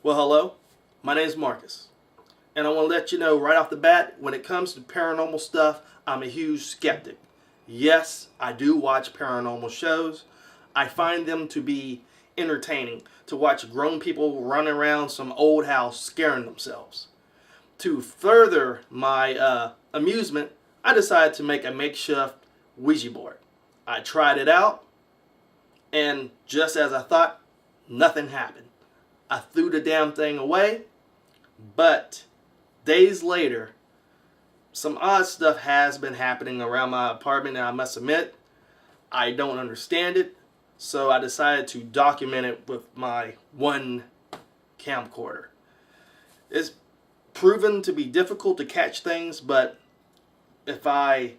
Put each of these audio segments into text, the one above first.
Well, hello. My name is Marcus. And I want to let you know right off the bat, when it comes to paranormal stuff, I'm a huge skeptic. Yes, I do watch paranormal shows. I find them to be entertaining, to watch grown people run around some old house scaring themselves. To further my amusement, I decided to make a makeshift Ouija board. I tried it out, and just as I thought, nothing happened. I threw the damn thing away, but days later, some odd stuff has been happening around my apartment, and I must admit, I don't understand it, so I decided to document it with my one camcorder. It's proven to be difficult to catch things, but if I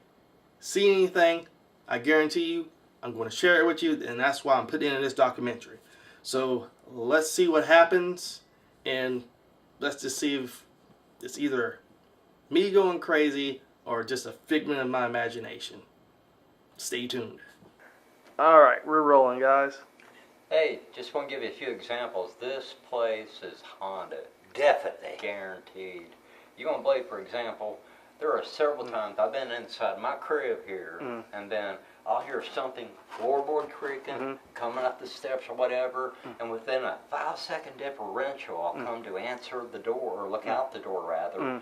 see anything, I guarantee you, I'm going to share it with you, and that's why I'm putting it in this documentary. So let's see what happens, and let's just see if it's either me going crazy or just a figment of my imagination. Stay tuned. All right, we're rolling, guys. Hey, just want to give you a few examples. This place is haunted. Definitely. Guaranteed. You won't believe, for example, there are several times I've been inside my crib here, and then I'll hear something, floorboard creaking, coming up the steps or whatever, and within a 5-second differential, I'll come to answer the door, or look out the door rather.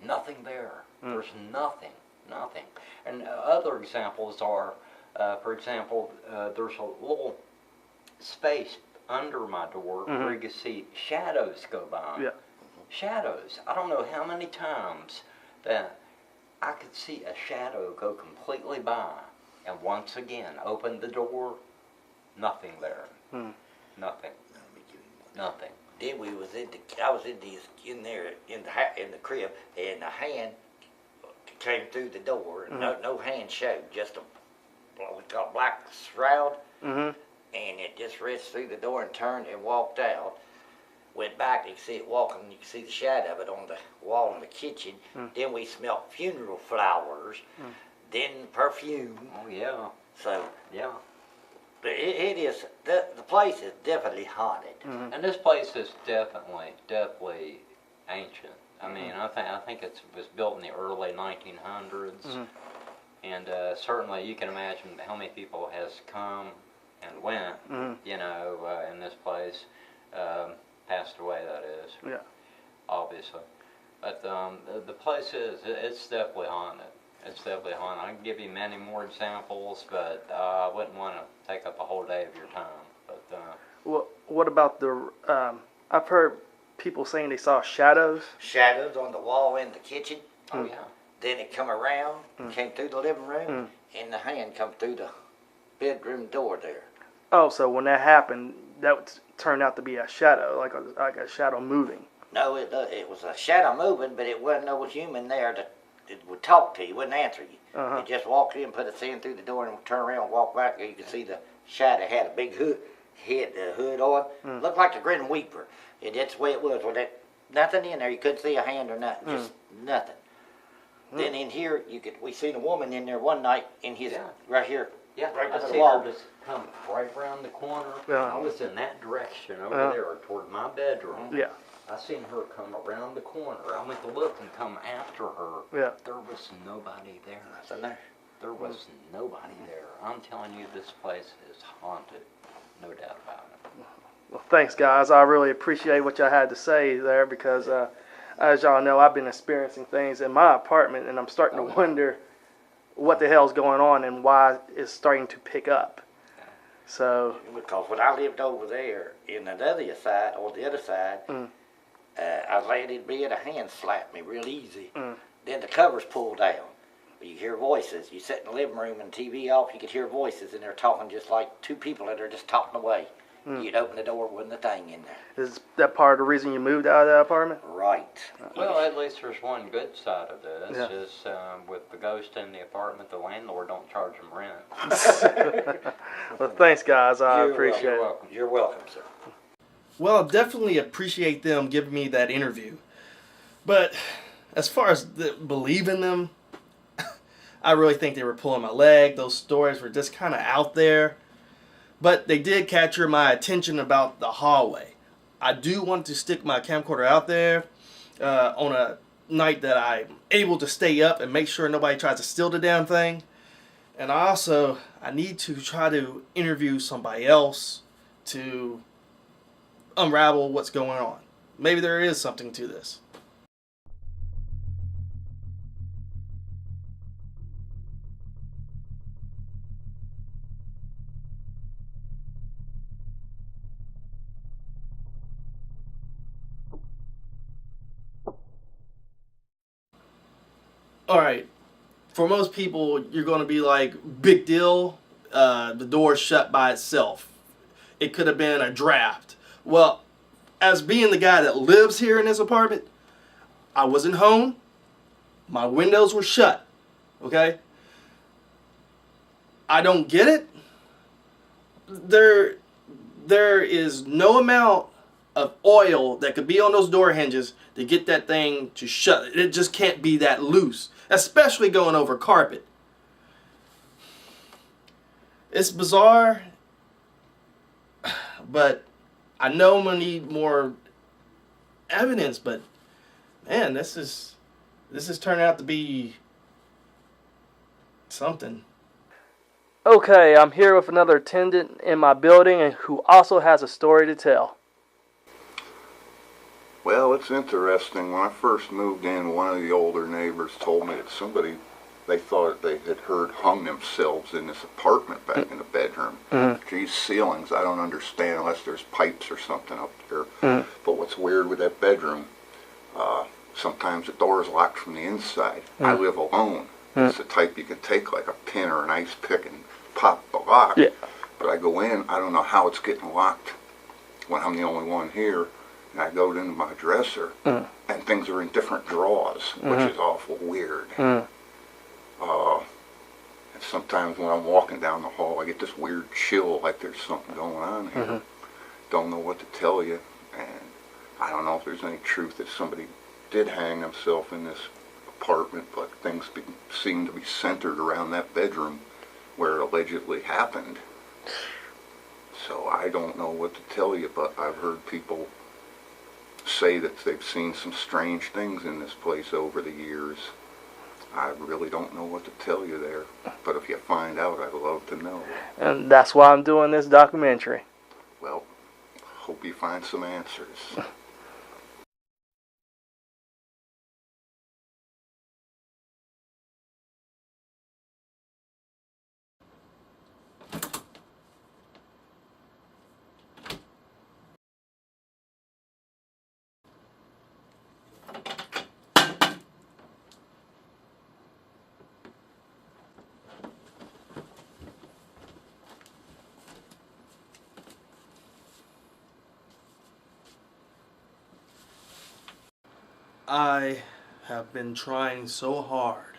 Nothing there. There's nothing. And other examples are, for example, there's a little space under my door where you can see shadows go by. Yeah. Shadows. I don't know how many times that I could see a shadow go completely by, and once again open the door, nothing there. Nothing. Then I was in the crib, and the hand came through the door. No hand showed, just what we call black shroud, and it just reached through the door and turned and walked out. Went back, you can see it walking, you can see the shadow of it on the wall in the kitchen. Then we smelled funeral flowers, then perfume. Oh yeah. So yeah, it is, the place is definitely haunted. And this place is definitely ancient. I mean, I think it was built in the early 1900s, and certainly you can imagine how many people has come and went, in this place. Passed away, that is. Yeah. Obviously. But the place it's definitely haunted. It's definitely haunted. I can give you many more examples, but I wouldn't want to take up a whole day of your time. But what about the, I've heard people saying they saw shadows. Shadows on the wall in the kitchen. Oh, yeah. Then it come around, came through the living room, and the hand come through the bedroom door there. Oh, so when that happened, that turned out to be a shadow, like a shadow moving. No, it was a shadow moving, but it wasn't no human there that would talk to you, wouldn't answer you. It just walked in, put its hand through the door, and turn around and walk back. You could see the shadow had a big hood on. Looked like the Grim Reaper. That's the way it was. With that, nothing in there. You couldn't see a hand or nothing. Just nothing. Then in here, we seen a woman in there one night in his right here. yeah, right I to the seen wall. her just come right around the corner. Yeah. I was in that direction over there toward my bedroom. Yeah. I seen her come around the corner. I went to look and come after her. Yeah. There was nobody there. Nothing there. There was nobody there. I'm telling you, this place is haunted. No doubt about it. Well, thanks, guys. I really appreciate what y'all had to say there because, as y'all know, I've been experiencing things in my apartment, and I'm starting to wonder what the hell's going on and why it's starting to pick up. So, Because when I lived over there in the other side, I was laying in bed, a hand slapped me real easy. Then the covers pulled down. You hear voices. You sit in the living room and TV off, you could hear voices, and they're talking just like two people that are just talking away. You'd open the door, wasn't a thing in there. is that part of the reason you moved out of that apartment? Right. Well, at least there's one good side of this. Yeah. Is with the ghost in the apartment, the landlord don't charge them rent. Well, thanks, guys. I appreciate You're it. welcome. You're welcome, sir. Well, I definitely appreciate them giving me that interview. But as far as believing them, I really think they were pulling my leg. Those stories were just kind of out there. But they did capture my attention about the hallway. I do want to stick my camcorder out there on a night that I'm able to stay up and make sure nobody tries to steal the damn thing. And I need to try to interview somebody else to unravel what's going on. Maybe there is something to this. Alright, for most people, you're going to be like, big deal, the door shut by itself. It could have been a draft. Well, as being the guy that lives here in this apartment, I wasn't home. My windows were shut. Okay? I don't get it. There is no amount of oil that could be on those door hinges to get that thing to shut. It just can't be that loose, especially going over carpet. It's bizarre, but I know I'm gonna need more evidence. But man, this is turning out to be something. Okay, I'm here with another tenant in my building and who also has a story to tell. Well, it's interesting. When I first moved in, one of the older neighbors told me that somebody, they thought they had heard hung themselves in this apartment back in the bedroom. These ceilings, I don't understand unless there's pipes or something up there. But what's weird with that bedroom, sometimes the door is locked from the inside. I live alone. It's the type you can take like a pin or an ice pick and pop the lock. Yeah. But I go in, I don't know how it's getting locked when I'm the only one here. And I go into my dresser, and things are in different drawers, which is awful weird. And sometimes when I'm walking down the hall, I get this weird chill, like there's something going on here. Don't know what to tell you, and I don't know if there's any truth that somebody did hang themselves in this apartment, but things seem to be centered around that bedroom where it allegedly happened. So I don't know what to tell you, but I've heard people say that they've seen some strange things in this place over the years. I really don't know what to tell you there, but if you find out, I'd love to know. And that's why I'm doing this documentary. Well, hope you find some answers. I have been trying so hard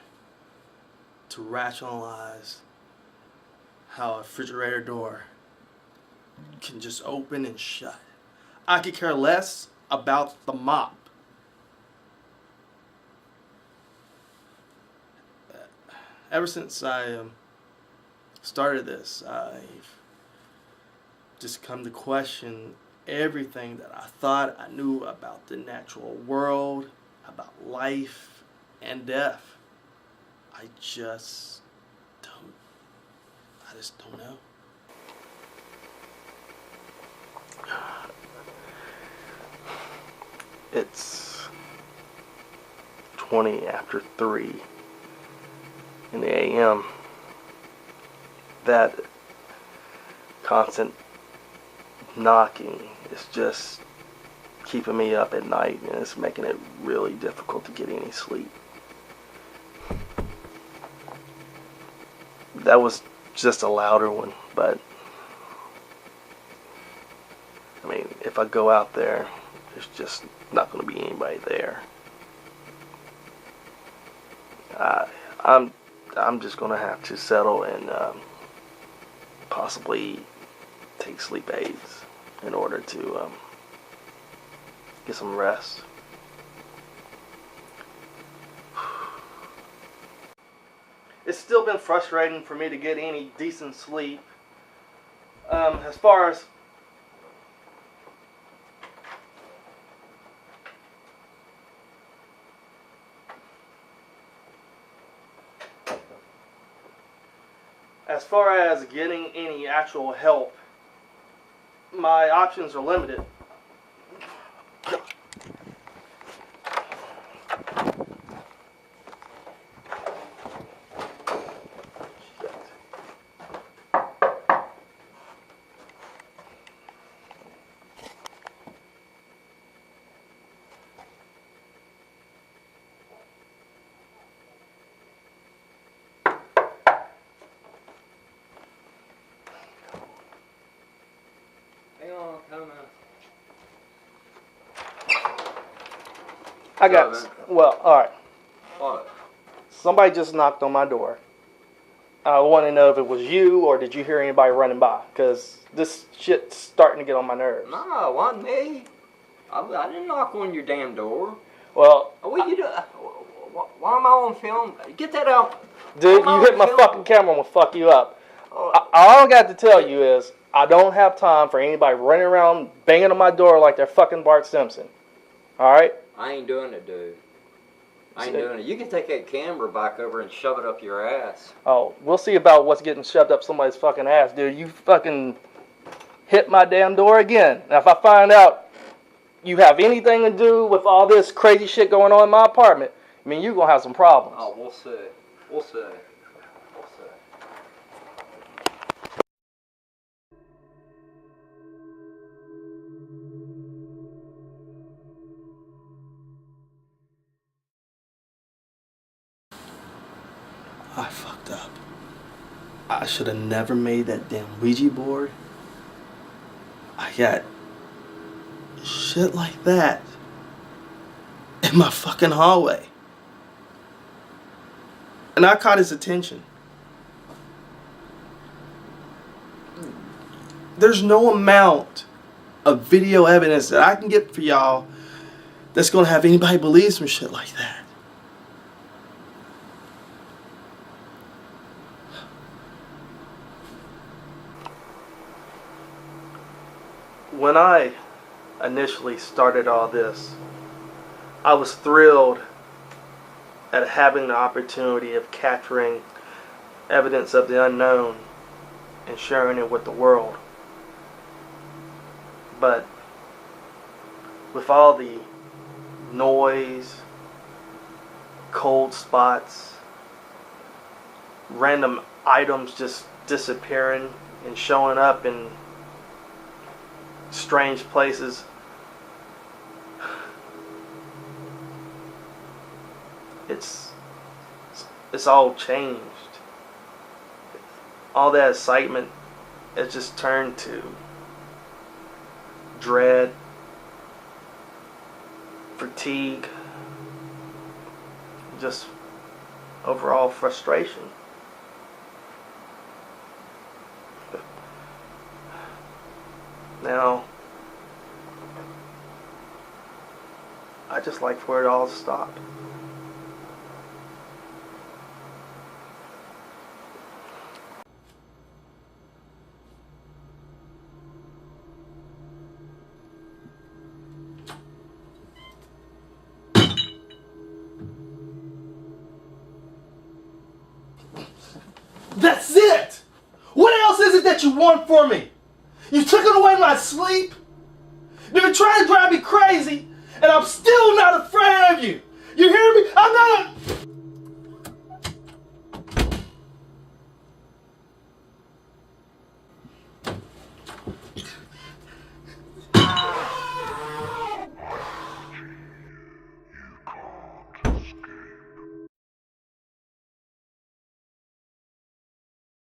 to rationalize how a refrigerator door can just open and shut. I could care less about the mop. Ever since I started this, I've just come to question everything that I thought I knew about the natural world, about life and death. I just don't know. It's 20 after 3 in the a.m. That constant knocking is just keeping me up at night, and it's making it really difficult to get any sleep. That was just a louder one, but I mean, if I go out there, there's just not going to be anybody there. I'm just going to have to settle and possibly take sleep aids in order to get some rest. It's still been frustrating for me to get any decent sleep. As far as as far as getting any actual help, my options are limited. Hang on, coming. I got, well, alright. What? Somebody just knocked on my door. I want to know if it was you or did you hear anybody running by? Because this shit's starting to get on my nerves. No, it wasn't me. I didn't knock on your damn door. Well, What you do? Why am I on film? Get that out. dude, you hit my fucking camera, I'm gonna fuck you up. All I got to tell you is, I don't have time for anybody running around banging on my door like they're fucking Bart Simpson. Alright? I ain't doing it, dude. I ain't doing it. You can take that camera back over and shove it up your ass. Oh, we'll see about what's getting shoved up somebody's fucking ass, dude. You fucking hit my damn door again. Now, if I find out you have anything to do with all this crazy shit going on in my apartment, I mean, you're gonna have some problems. Oh, we'll see. We'll see. We'll see. I fucked up. I should have never made that damn Ouija board. I got shit like that in my fucking hallway. And I caught his attention. There's no amount of video evidence that I can get for y'all that's gonna have anybody believe some shit like that. When I initially started all this, I was thrilled at having the opportunity of capturing evidence of the unknown and sharing it with the world. But with all the noise, cold spots, random items just disappearing and showing up in strange places, it's all changed. All that excitement has just turned to dread, fatigue, just overall frustration. Now, I just like for it all to stop. That's it! What else is it that you want from me? You took away my sleep? You've been trying to drive me crazy.